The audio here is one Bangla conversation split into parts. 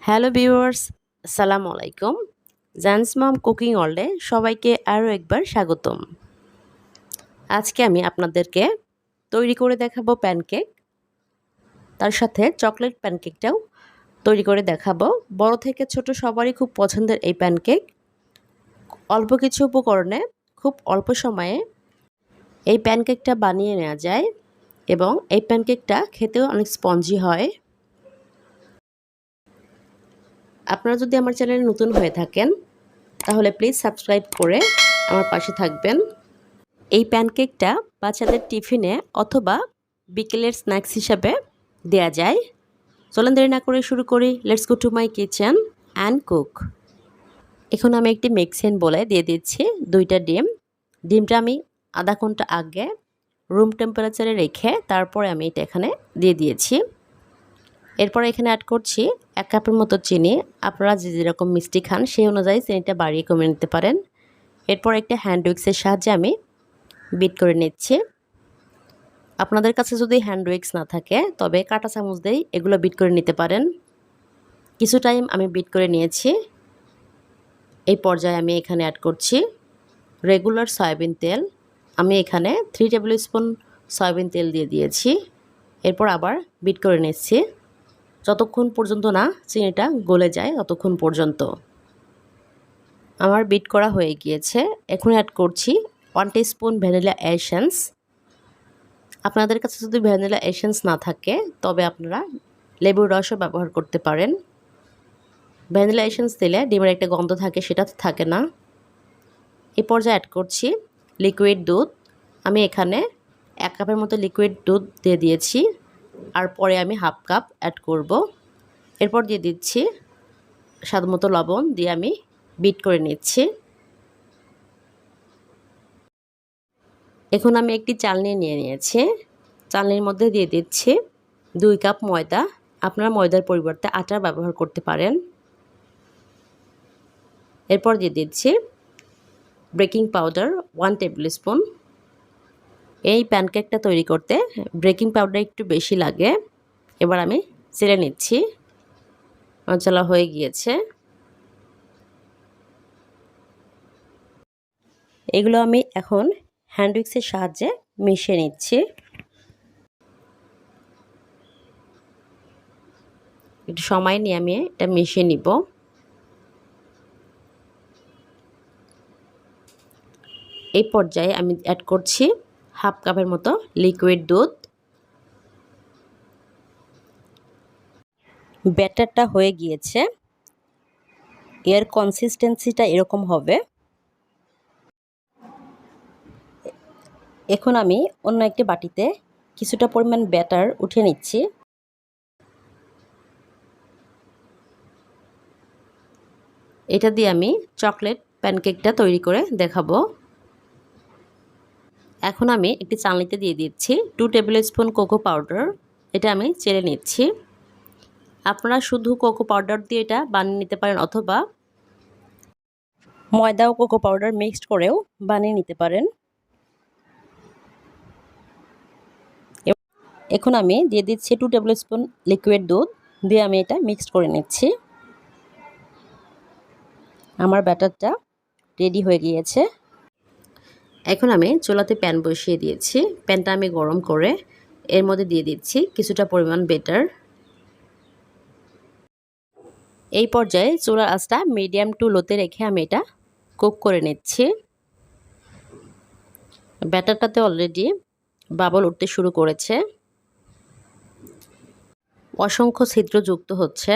হ্যালো ভিউয়ার্স, আসসালামু আলাইকুম। জান্স মম কুকিং ওয়ার্ল্ডে সবাইকে আরও একবার স্বাগতম। আজকে আমি আপনাদেরকে তৈরি করে দেখাবো প্যানকেক। তার সাথে চকলেট প্যানকেকটাও তৈরি করে দেখাবো। বড় থেকে ছোট সবারই খুব পছন্দের এই প্যানকেক। অল্প কিছু উপকরণে খুব অল্প সময়ে এই প্যানকেকটা বানিয়ে নেওয়া যায় এবং এই প্যানকেকটা খেতেও অনেক স্পঞ্জি হয়। আপনারা যদি আমার চ্যানেলে নতুন হয়ে থাকেন তাহলে প্লিজ সাবস্ক্রাইব করে আমার পাশে থাকবেন। এই প্যানকেকটা বাচ্চাদের টিফিনে অথবা বিকেলের স্ন্যাক্স হিসাবে দেয়া যায়। চলেন দেরি না করে শুরু করি। Let's go to my kitchen and cook. এখন আমি একটি মিক্সিং বোলে দিয়ে দিচ্ছি 2টা ডিম। ডিমটা আমি আধা ঘন্টা আগে রুম টেম্পারেচারে রেখে তারপরে আমি এটা এখানে দিয়ে দিয়েছি। এরপর এখানে অ্যাড করছি 1 কাপের মতো চিনি। আপনারা যে যেরকম মিষ্টি খান সেই অনুযায়ী চিনিটা বাড়িয়ে কমিয়ে নিতে পারেন। এরপর একটা হ্যান্ড উইক্সের সাহায্যে আমি বিট করে নিচ্ছি। আপনাদের কাছে যদি হ্যান্ড উইক্স না থাকে তবে কাঁটা চামচ দিয়েই এগুলো বিট করে নিতে পারেন। কিছু টাইম আমি বিট করে নিয়েছি। এই পর্যায়ে আমি এখানে অ্যাড করছি রেগুলার সয়াবিন তেল। আমি এখানে 3 টেবিল স্পুন সয়াবিন তেল দিয়ে দিয়েছি। এরপর আবার বিট করে নিচ্ছি যতক্ষণ পর্যন্ত না চিনিটা গলে যায় ততক্ষণ পর্যন্ত। আমার বিট করা হয়ে গিয়েছে। এখন অ্যাড করছি 1 টিস্পুন ভ্যানিলা এসেন্স। আপনাদের কাছে যদি ভ্যানিলা এসেন্স না থাকে তবে আপনারা লেবুর রসও ব্যবহার করতে পারেন। ভ্যানিলা এসেন্স দিলে ডিমের একটা গন্ধ থাকে, সেটা থাকে না। এই পর্যায়ে অ্যাড করছি লিকুইড দুধ। আমি এখানে 1 কাপের মতো লিকুইড দুধ দিয়ে দিয়েছি। আর পরে আমি হাফ কাপ অ্যাড করব। এরপর দিয়ে দিচ্ছি স্বাদমতো লবণ দিয়ে আমি বিট করে নিচ্ছি। এখন আমি একটি চালনি নিয়ে নিয়েছি। চালনির মধ্যে দিয়ে দিচ্ছি 2 কাপ ময়দা। আপনারা ময়দার পরিবর্তে আটা ব্যবহার করতে পারেন। এরপর দিয়ে দিচ্ছি বেকিং পাউডার 1 টেবিল স্পুন। এই প্যানকেকটা তৈরি করতে বেকিং পাউডার একটু বেশি লাগে। এবার আমি চেলে নিচ্ছি। মশলা হয়ে গিয়েছে। এগুলো আমি এখন হ্যান্ড উইক্সের সাহায্যে মিশিয়ে নিচ্ছি। একটু সময় নিয়ে আমি এটা মিশিয়ে নিব। এই পর্যায়ে আমি অ্যাড করছি হাফ কাপের মতো লিকুইড দুধ। ব্যাটারটা হয়ে গিয়েছে। এর কনসিস্টেন্সিটা এরকম হবে। এখন আমি অন্য একটি বাটিতে কিছুটা পরিমাণ ব্যাটার উঠিয়ে নিচ্ছি। এটা দিয়ে আমি চকলেট প্যানকেকটা তৈরি করে দেখাবো। এখন আমি একটি চালনিতে দিয়ে দিচ্ছি 2 টেবিল স্পুন কোকো পাউডার। এটা আমি চেলে নিচ্ছি। আপনারা শুধু কোকো পাউডার দিয়ে এটা বানিয়ে নিতে পারেন অথবা ময়দা ও কোকো পাউডার মিক্সড করেও বানিয়ে নিতে পারেন। এখন আমি দিয়ে দিচ্ছি 2 টেবিল স্পুন লিকুইড দুধ দিয়ে আমি এটা মিক্সড করে নিচ্ছি। আমার ব্যাটারটা রেডি হয়ে গিয়েছে। এখন আমি চুলাতে প্যান বসিয়ে দিয়েছি। প্যানটা আমি গরম করে এর মধ্যে দিয়ে দিচ্ছি কিছুটা পরিমাণ ব্যাটার। এই পর্যায়ে চুলার আঁচটা মিডিয়াম টু লোতে রেখে আমি এটা কুক করে নিচ্ছি। ব্যাটারটাতে অলরেডি বাবল উঠতে শুরু করেছে। অসংখ্য ছিদ্র যুক্ত হচ্ছে।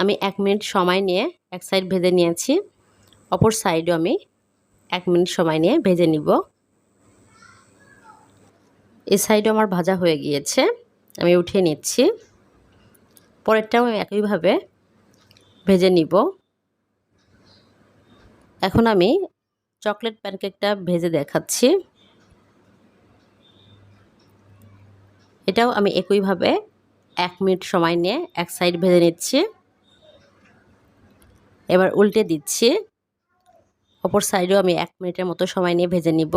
আমি 1 মিনিট সময় নিয়ে এক সাইড ভেজে নিয়েছি। অপর সাইডও আমি 1 মিনিট সময় নিয়ে ভেজে নিব। এই সাইডও আমার ভাজা হয়ে গিয়েছে। আমি উঠিয়ে নিচ্ছি। পরেরটাও আমি একইভাবে ভেজে নিব। এখন আমি চকলেট প্যানকেকটা ভেজে দেখাচ্ছি। এটাও আমি একইভাবে 1 মিনিট সময় নিয়ে এক সাইড ভেজে নিচ্ছি। এবার উল্টে দিচ্ছি। অপর সাইডেও আমি 1 মিনিটের মতো সময় নিয়ে ভেজে নিব।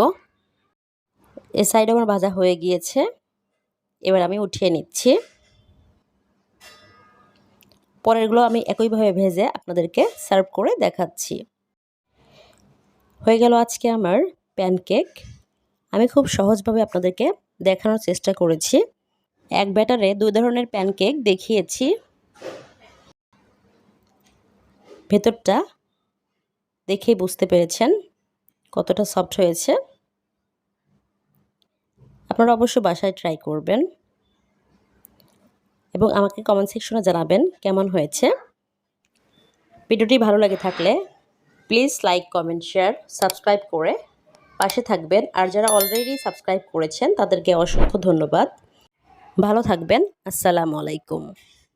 এই সাইডও আমার ভাজা হয়ে গিয়েছে। এবার আমি উঠিয়ে নিচ্ছি। পরেরগুলো আমি একইভাবে ভেজে আপনাদেরকে সার্ভ করে দেখাচ্ছি। হয়ে গেল আজকে আমার প্যানকেক। আমি খুব সহজভাবে আপনাদেরকে দেখানোর চেষ্টা করেছি। এক ব্যাটারে 2 ধরনের প্যানকেক দেখিয়েছি। ভেতরটা দেখেই বুঝতে পেরেছেন কতটা সফট হয়েছে। আপনারা অবশ্যই বাসায় ট্রাই করবেন এবং আমাকে কমেন্ট সেকশনে জানাবেন কেমন হয়েছে। ভিডিওটি ভালো লাগে থাকলে please like, comment, share, subscribe করে পাশে থাকবেন। আর যারা অলরেডি সাবস্ক্রাইব করেছেন তাদেরকে অসংখ্য ধন্যবাদ। ভালো থাকবেন। আসসালামু আলাইকুম।